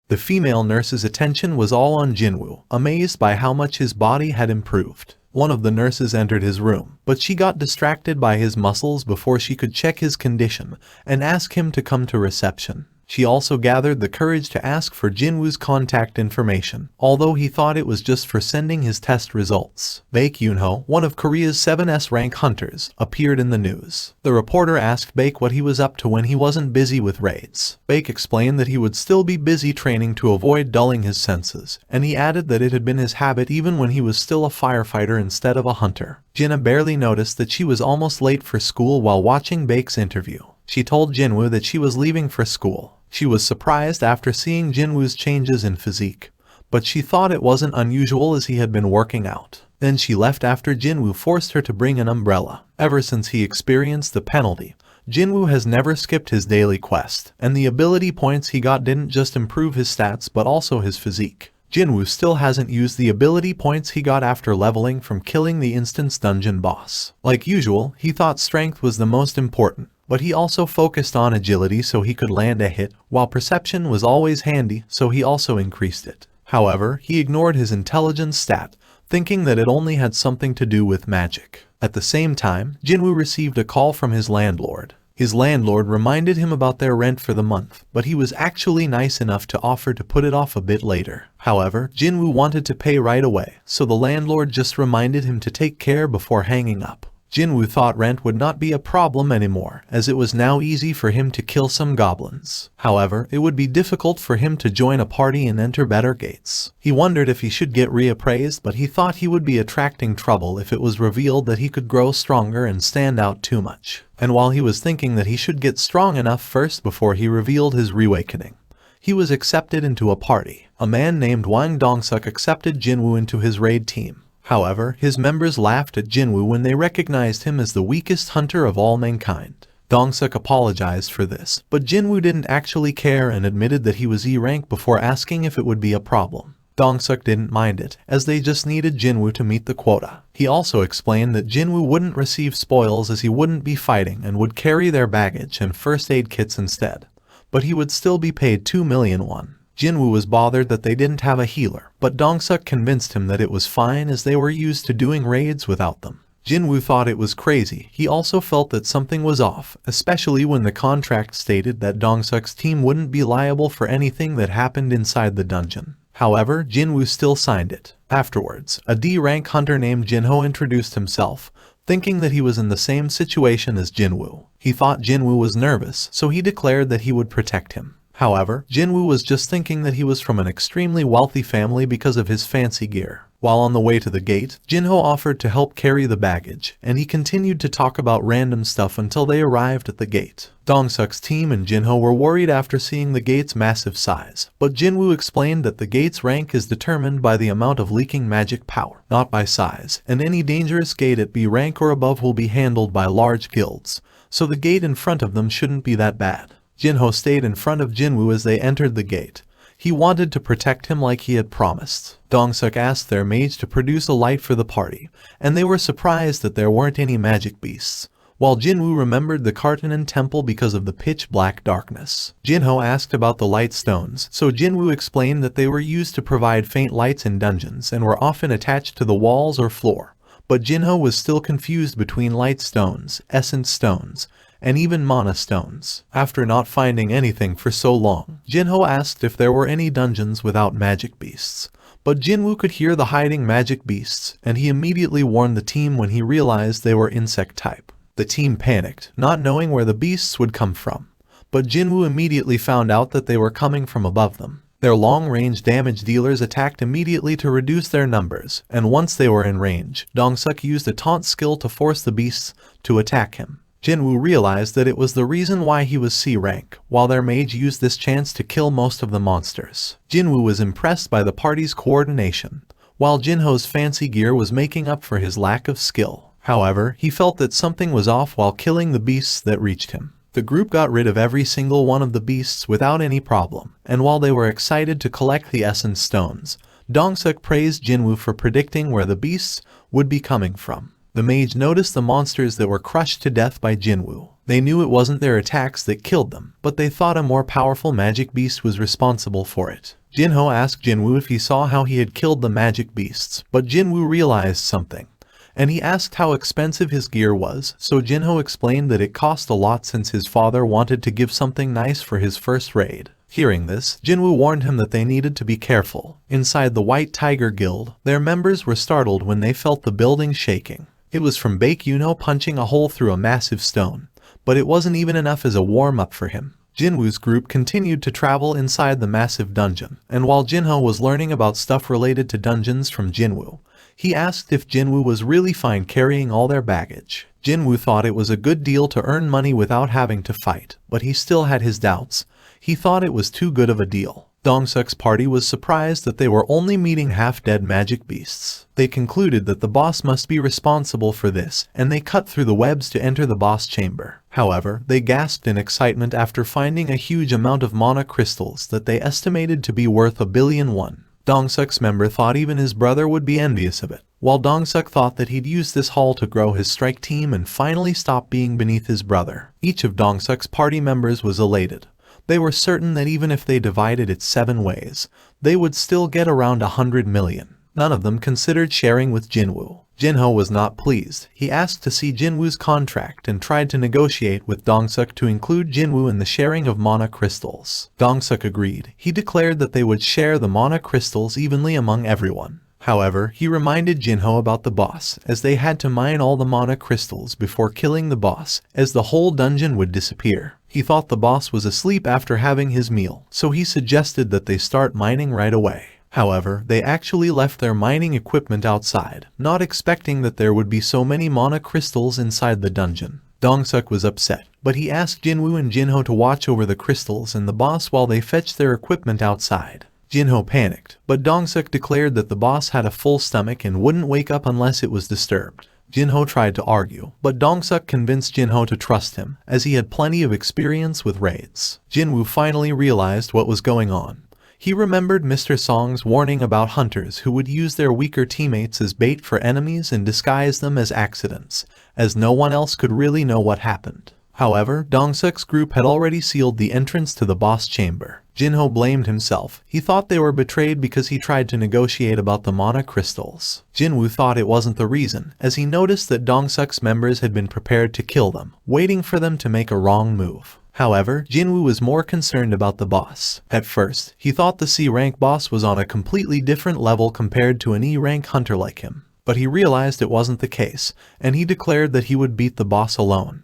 The female nurse's attention was all on Jinwoo, amazed by how much his body had improved. One of the nurses entered his room, but she got distracted by his muscles before she could check his condition and ask him to come to reception. She also gathered the courage to ask for Jinwoo's contact information, although he thought it was just for sending his test results. Baek Yoonho, one of Korea's 7S rank hunters, appeared in the news. The reporter asked Baek what he was up to when he wasn't busy with raids. Baek explained that he would still be busy training to avoid dulling his senses, and he added that it had been his habit even when he was still a firefighter instead of a hunter. Jinna barely noticed that she was almost late for school while watching Baek's interview. She told Jinwoo that she was leaving for school. She was surprised after seeing Jinwoo's changes in physique, but she thought it wasn't unusual as he had been working out. Then she left after Jinwoo forced her to bring an umbrella. Ever since he experienced the penalty, Jinwoo has never skipped his daily quest, and the ability points he got didn't just improve his stats but also his physique. Jinwoo still hasn't used the ability points he got after leveling from killing the instance dungeon boss. Like usual, he thought strength was the most important, but he also focused on agility so he could land a hit, while perception was always handy so he also increased it. However, he ignored his intelligence stat, thinking that it only had something to do with magic. At the same time, Jinwoo received a call from his landlord. His landlord reminded him about their rent for the month, but he was actually nice enough to offer to put it off a bit later. However, Jinwoo wanted to pay right away, so the landlord just reminded him to take care before hanging up. Jinwoo thought rent would not be a problem anymore, as it was now easy for him to kill some goblins. However, it would be difficult for him to join a party and enter better gates. He wondered if he should get reappraised, but he thought he would be attracting trouble if it was revealed that he could grow stronger and stand out too much. And while he was thinking that he should get strong enough first before he revealed his reawakening, he was accepted into a party. A man named Wang Dongsuk accepted Jinwoo into his raid team. However, his members laughed at Jinwoo when they recognized him as the weakest hunter of all mankind. Dongsuk apologized for this, but Jinwoo didn't actually care and admitted that he was E rank before asking if it would be a problem. Dongsuk didn't mind it, as they just needed Jinwoo to meet the quota. He also explained that Jinwoo wouldn't receive spoils as he wouldn't be fighting and would carry their baggage and first aid kits instead, but he would still be paid 2 million won. Jinwoo was bothered that they didn't have a healer, but Dongsuk convinced him that it was fine as they were used to doing raids without them. Jinwoo thought it was crazy. He also felt that something was off, especially when the contract stated that Dongsuk's team wouldn't be liable for anything that happened inside the dungeon. However, Jinwoo still signed it. Afterwards, a D-rank hunter named Jinho introduced himself, thinking that he was in the same situation as Jinwoo. He thought Jinwoo was nervous, so he declared that he would protect him. However, Jinwoo was just thinking that he was from an extremely wealthy family because of his fancy gear. While on the way to the gate, Jinho offered to help carry the baggage, and he continued to talk about random stuff until they arrived at the gate. Dongsuk's team and Jinho were worried after seeing the gate's massive size, but Jinwoo explained that the gate's rank is determined by the amount of leaking magic power, not by size, and any dangerous gate at B rank or above will be handled by large guilds, so the gate in front of them shouldn't be that bad. Jinho stayed in front of Jinwoo as they entered the gate. He wanted to protect him like he had promised. Dongsuk asked their mage to produce a light for the party, and they were surprised that there weren't any magic beasts, while Jinwoo remembered the Kartanen temple because of the pitch-black darkness. Jinho asked about the light stones, so Jinwoo explained that they were used to provide faint lights in dungeons and were often attached to the walls or floor. But Jinho was still confused between light stones, essence stones, and even mana stones. After not finding anything for so long, Jinho asked if there were any dungeons without magic beasts. But Jinwoo could hear the hiding magic beasts, and he immediately warned the team when he realized they were insect type. The team panicked, not knowing where the beasts would come from. But Jinwoo immediately found out that they were coming from above them. Their long-range damage dealers attacked immediately to reduce their numbers, and once they were in range, Dongsuk used a taunt skill to force the beasts to attack him. Jinwoo realized that it was the reason why he was C rank, while their mage used this chance to kill most of the monsters. Jinwoo was impressed by the party's coordination, while Jinho's fancy gear was making up for his lack of skill. However, he felt that something was off while killing the beasts that reached him. The group got rid of every single one of the beasts without any problem, and while they were excited to collect the essence stones, Dongsuk praised Jinwoo for predicting where the beasts would be coming from. The mage noticed the monsters that were crushed to death by Jinwoo. They knew it wasn't their attacks that killed them, but they thought a more powerful magic beast was responsible for it. Jinho asked Jinwoo if he saw how he had killed the magic beasts, but Jinwoo realized something, and he asked how expensive his gear was, so Jinho explained that it cost a lot since his father wanted to give something nice for his first raid. Hearing this, Jinwoo warned him that they needed to be careful. Inside the White Tiger Guild, their members were startled when they felt the building shaking. It was from Baek punching a hole through a massive stone, but it wasn't even enough as a warm-up for him. Jinwoo's group continued to travel inside the massive dungeon, and while Jinho was learning about stuff related to dungeons from Jinwoo, he asked if Jinwoo was really fine carrying all their baggage. Jinwoo thought it was a good deal to earn money without having to fight, but he still had his doubts. He thought it was too good of a deal. Dongseok's party was surprised that they were only meeting half-dead magic beasts. They concluded that the boss must be responsible for this, and they cut through the webs to enter the boss chamber. However, they gasped in excitement after finding a huge amount of mana crystals that they estimated to be worth 1,000,000,000. Dongseok's member thought even his brother would be envious of it, while Dongseok thought that he'd use this haul to grow his strike team and finally stop being beneath his brother. Each of Dongseok's party members was elated. They were certain that even if they divided it 7 ways, they would still get around 100 million. None of them considered sharing with Jinwoo. Jinho was not pleased. He asked to see Jinwoo's contract and tried to negotiate with Dongseok to include Jinwoo in the sharing of mana crystals. Dongseok agreed. He declared that they would share the mana crystals evenly among everyone. However, he reminded Jinho about the boss, as they had to mine all the mana crystals before killing the boss, as the whole dungeon would disappear. He thought the boss was asleep after having his meal, so he suggested that they start mining right away. However, they actually left their mining equipment outside, not expecting that there would be so many mana crystals inside the dungeon. Dongseok was upset, but he asked Jinwoo and Jinho to watch over the crystals and the boss while they fetched their equipment outside. Jinho panicked, but Dongseok declared that the boss had a full stomach and wouldn't wake up unless it was disturbed. Jinho tried to argue, but Dongseok convinced Jinho to trust him, as he had plenty of experience with raids. Jinwoo finally realized what was going on. He remembered Mr. Song's warning about hunters who would use their weaker teammates as bait for enemies and disguise them as accidents, as no one else could really know what happened. However, Dongseok's group had already sealed the entrance to the boss chamber. Jinho blamed himself. He thought they were betrayed because he tried to negotiate about the mana crystals. Jinwoo thought it wasn't the reason, as he noticed that Dongseok's members had been prepared to kill them, waiting for them to make a wrong move. However, Jinwoo was more concerned about the boss. At first, he thought the C-rank boss was on a completely different level compared to an E-rank hunter like him. But he realized it wasn't the case, and he declared that he would beat the boss alone.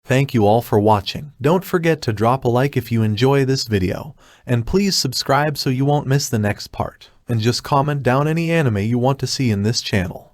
Thank you all for watching. Don't forget to drop a like if you enjoy this video, and please subscribe so you won't miss the next part. And just comment down any anime you want to see in this channel.